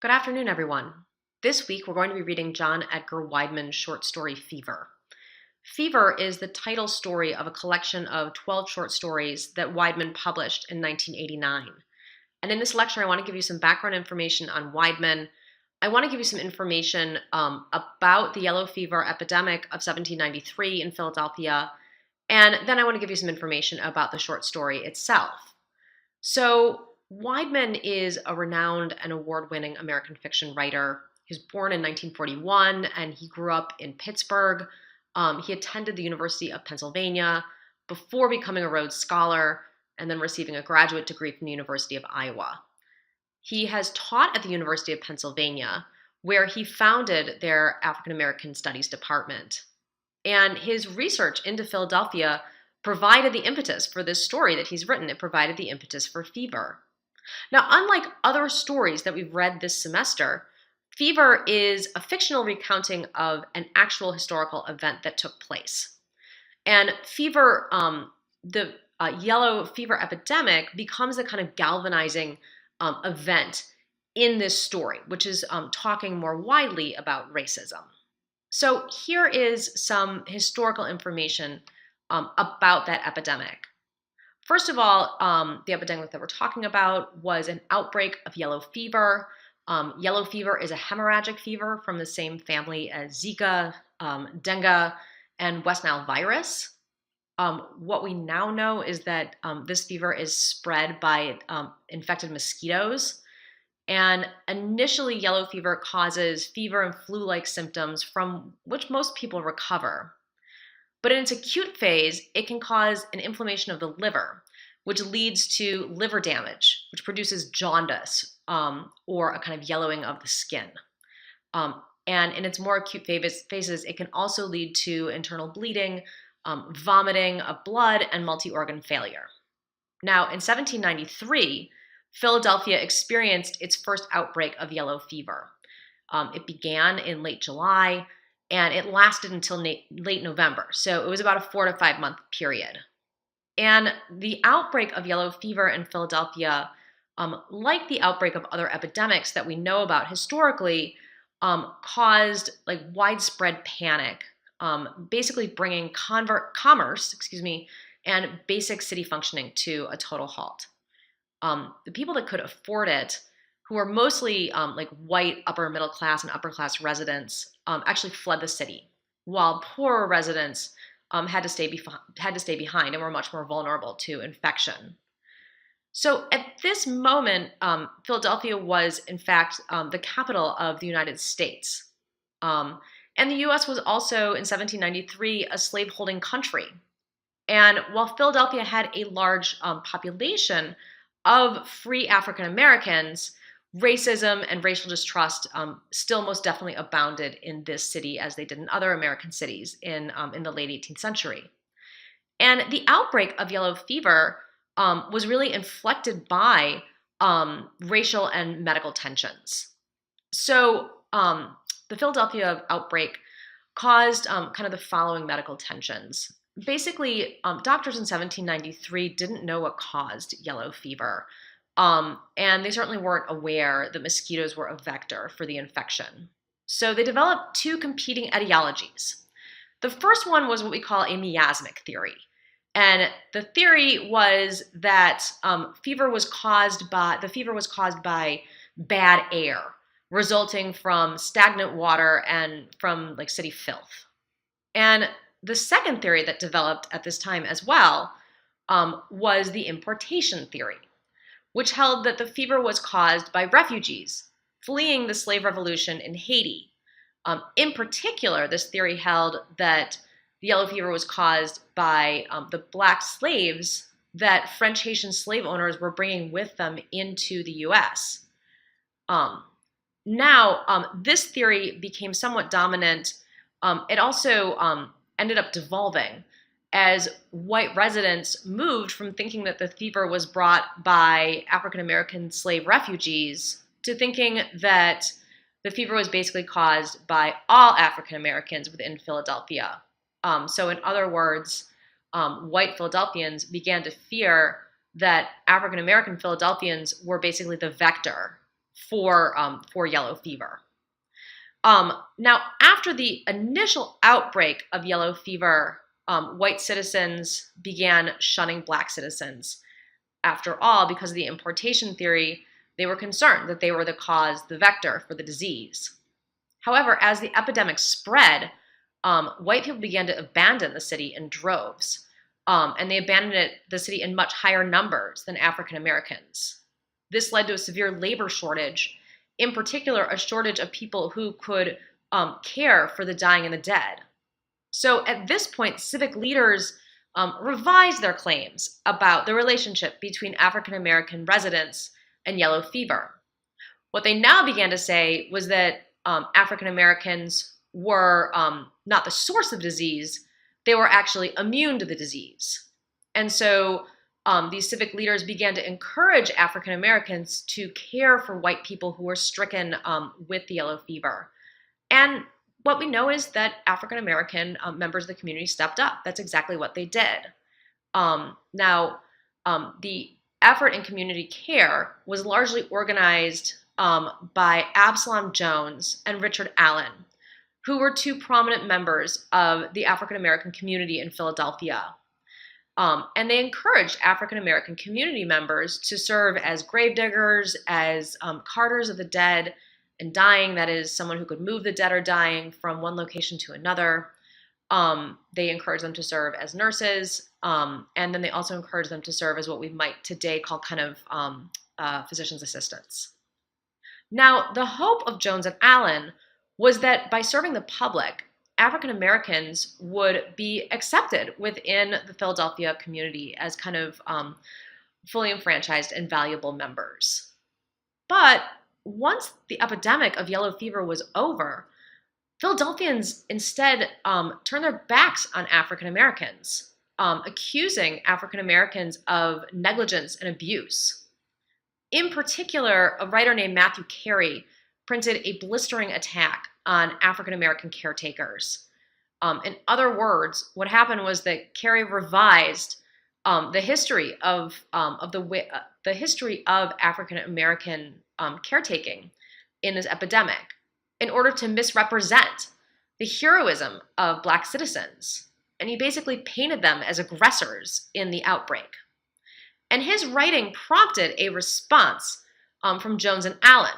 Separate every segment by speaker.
Speaker 1: Good afternoon, everyone. This week, we're going to be reading John Edgar Wideman's short story, Fever. Fever is the title story of a collection of 12 short stories that Wideman published in 1989. And in this lecture, I want to give you some background information on Wideman. I want to give you some information about the yellow fever epidemic of 1793 in Philadelphia. And then I want to give you some information about the short story itself. So, Wideman is a renowned and award-winning American fiction writer. He was born in 1941 and he grew up in Pittsburgh. He attended the University of Pennsylvania before becoming a Rhodes Scholar and then receiving a graduate degree from the University of Iowa. He has taught at the University of Pennsylvania, where he founded their African American Studies department. And his research into Philadelphia provided the impetus for this story that he's written. It provided the impetus for Fever. Now, unlike other stories that we've read this semester, Fever is a fictional recounting of an actual historical event that took place. And Fever, the yellow fever epidemic, becomes a kind of galvanizing event in this story, which is talking more widely about racism. So here is some historical information about that epidemic. First of all, the epidemic that we're talking about was an outbreak of yellow fever. Yellow fever is a hemorrhagic fever from the same family as Zika, dengue, and West Nile virus. What we now know is that this fever is spread by infected mosquitoes. And initially, yellow fever causes fever and flu-like symptoms from which most people recover. But in its acute phase, it can cause an inflammation of the liver, which leads to liver damage, which produces jaundice, or a kind of yellowing of the skin. And in its more acute phases, it can also lead to internal bleeding, vomiting of blood, and multi-organ failure. Now, in 1793, Philadelphia experienced its first outbreak of yellow fever. It began in late July, and it lasted until late November. So it was about a 4 to 5 month period. And the outbreak of yellow fever in Philadelphia, like the outbreak of other epidemics that we know about historically, caused widespread panic, basically bringing commerce, and basic city functioning to a total halt. The people that could afford it, who were mostly white upper middle class and upper class residents, actually fled the city, while poorer residents had to stay behind and were much more vulnerable to infection. So at this moment, Philadelphia was in fact the capital of the United States. And the U.S. was also in 1793 a slaveholding country. And while Philadelphia had a large population of free African Americans, racism and racial distrust still most definitely abounded in this city, as they did in other American cities in the late 18th century. And the outbreak of yellow fever was really inflected by racial and medical tensions. So the Philadelphia outbreak caused kind of the following medical tensions. Basically, doctors in 1793 didn't know what caused yellow fever. And they certainly weren't aware that mosquitoes were a vector for the infection. So they developed two competing etiologies. The first one was what we call a miasmic theory. And the theory was that the fever was caused by bad air, resulting from stagnant water and from city filth. And the second theory that developed at this time as well was the importation theory, which held that the fever was caused by refugees fleeing the slave revolution in Haiti. In particular, this theory held that the yellow fever was caused by the black slaves that French Haitian slave owners were bringing with them into the U.S. This theory became somewhat dominant. It also ended up devolving as white residents moved from thinking that the fever was brought by African American slave refugees to thinking that the fever was basically caused by all African Americans within Philadelphia. So in other words, white Philadelphians began to fear that African American Philadelphians were basically the vector for yellow fever. Now, after the initial outbreak of yellow fever, white citizens began shunning black citizens. After all, because of the importation theory, they were concerned that they were the vector for the disease. However, as the epidemic spread, white people began to abandon the city in droves, and they abandoned the city in much higher numbers than African Americans. This led to a severe labor shortage, in particular, a shortage of people who could care for the dying and the dead. So at this point, civic leaders revised their claims about the relationship between African American residents and yellow fever. What they now began to say was that African Americans were not the source of disease, they were actually immune to the disease. And so these civic leaders began to encourage African Americans to care for white people who were stricken with the yellow fever. And what we know is that African American members of the community stepped up. That's exactly what they did. Now, the effort in community care was largely organized by Absalom Jones and Richard Allen, who were two prominent members of the African American community in Philadelphia. And they encouraged African American community members to serve as gravediggers, as carters of the dead and dying, that is, someone who could move the dead or dying from one location to another. They encouraged them to serve as nurses, and then they also encouraged them to serve as what we might today call kind of physician's assistants. Now, the hope of Jones and Allen was that by serving the public, African Americans would be accepted within the Philadelphia community as kind of fully enfranchised and valuable members. But once the epidemic of yellow fever was over, Philadelphians instead turned their backs on African Americans, accusing African Americans of negligence and abuse. In particular, a writer named Matthew Carey printed a blistering attack on African American caretakers. In other words, what happened was that Carey revised the history of African American caretaking in this epidemic in order to misrepresent the heroism of Black citizens. And he basically painted them as aggressors in the outbreak. And his writing prompted a response from Jones and Allen.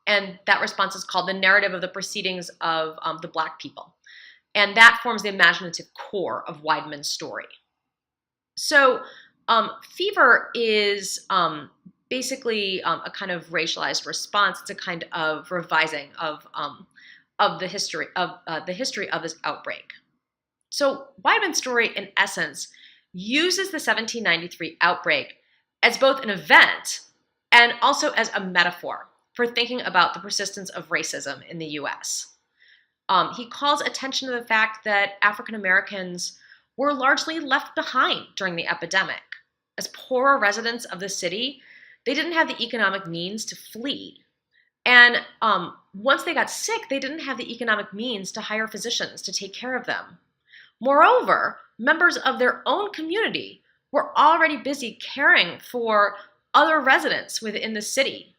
Speaker 1: And that response is called The Narrative of the Proceedings of the Black People. And that forms the imaginative core of Wideman's story. So fever is basically a kind of racialized response. It's a kind of revising of the history of this outbreak. So Wideman's story, in essence, uses the 1793 outbreak as both an event and also as a metaphor for thinking about the persistence of racism in the U.S. He calls attention to the fact that African Americans were largely left behind during the epidemic. As poorer residents of the city, they didn't have the economic means to flee. And once they got sick, they didn't have the economic means to hire physicians to take care of them. Moreover, members of their own community were already busy caring for other residents within the city,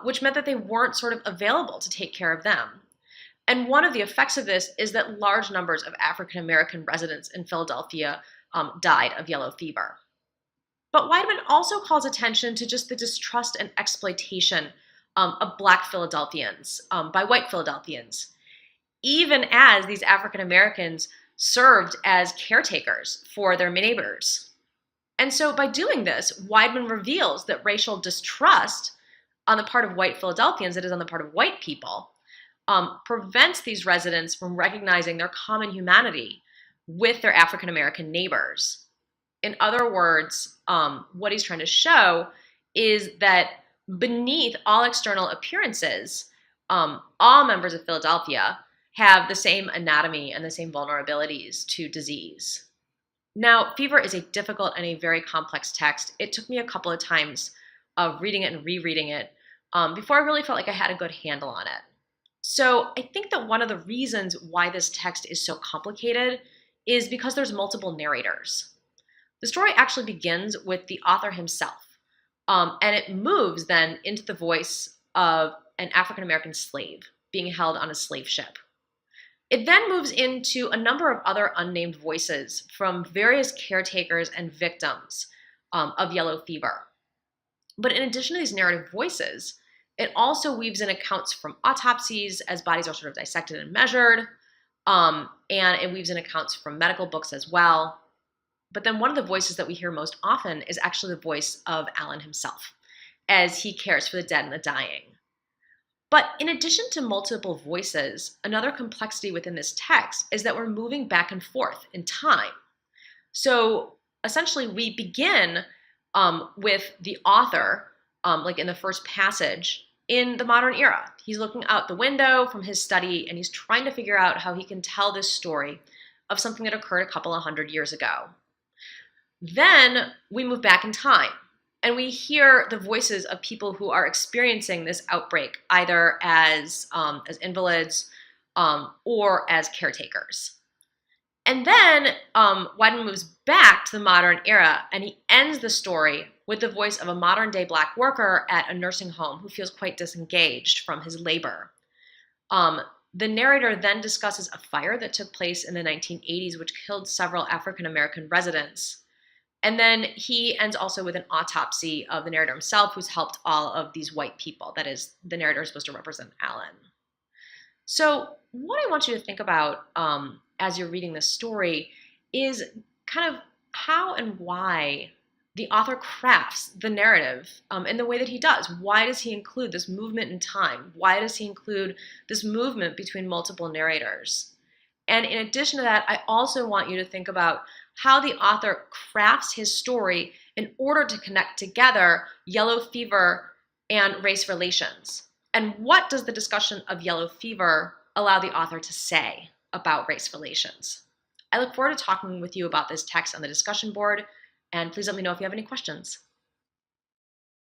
Speaker 1: which meant that they weren't sort of available to take care of them. And one of the effects of this is that large numbers of African American residents in Philadelphia died of yellow fever. But Wideman also calls attention to just the distrust and exploitation of Black Philadelphians by white Philadelphians, even as these African Americans served as caretakers for their neighbors. And so by doing this, Wideman reveals that racial distrust on the part of white Philadelphians, that is on the part of white people, prevents these residents from recognizing their common humanity with their African American neighbors. In other words, what he's trying to show is that beneath all external appearances, all members of Philadelphia have the same anatomy and the same vulnerabilities to disease. Now, fever is a difficult and a very complex text. It took me a couple of times of reading it and rereading it before I really felt like I had a good handle on it. So I think that one of the reasons why this text is so complicated is because there's multiple narrators. The story actually begins with the author himself, And it moves then into the voice of an African-American slave being held on a slave ship. It then moves into a number of other unnamed voices from various caretakers and victims of yellow fever. But in addition to these narrative voices, it also weaves in accounts from autopsies as bodies are sort of dissected and measured, and it weaves in accounts from medical books as well. But then one of the voices that we hear most often is actually the voice of Alan himself, as he cares for the dead and the dying. But in addition to multiple voices, another complexity within this text is that we're moving back and forth in time. So essentially, we begin with the author, like in the first passage, in the modern era. He's looking out the window from his study, and he's trying to figure out how he can tell this story of something that occurred a couple of hundred years ago. Then we move back in time, and we hear the voices of people who are experiencing this outbreak, either as invalids or as caretakers. And then Wideman moves back to the modern era, and he ends the story with the voice of a modern-day Black worker at a nursing home who feels quite disengaged from his labor. The narrator then discusses a fire that took place in the 1980s, which killed several African-American residents. And then he ends also with an autopsy of the narrator himself, who's helped all of these white people. That is, the narrator is supposed to represent Alan. So what I want you to think about as you're reading this story is kind of how and why the author crafts the narrative in the way that he does. Why does he include this movement in time? Why does he include this movement between multiple narrators? And in addition to that, I also want you to think about how the author crafts his story in order to connect together yellow fever and race relations. And what does the discussion of yellow fever allow the author to say about race relations? I look forward to talking with you about this text on the discussion board, and please let me know if you have any questions.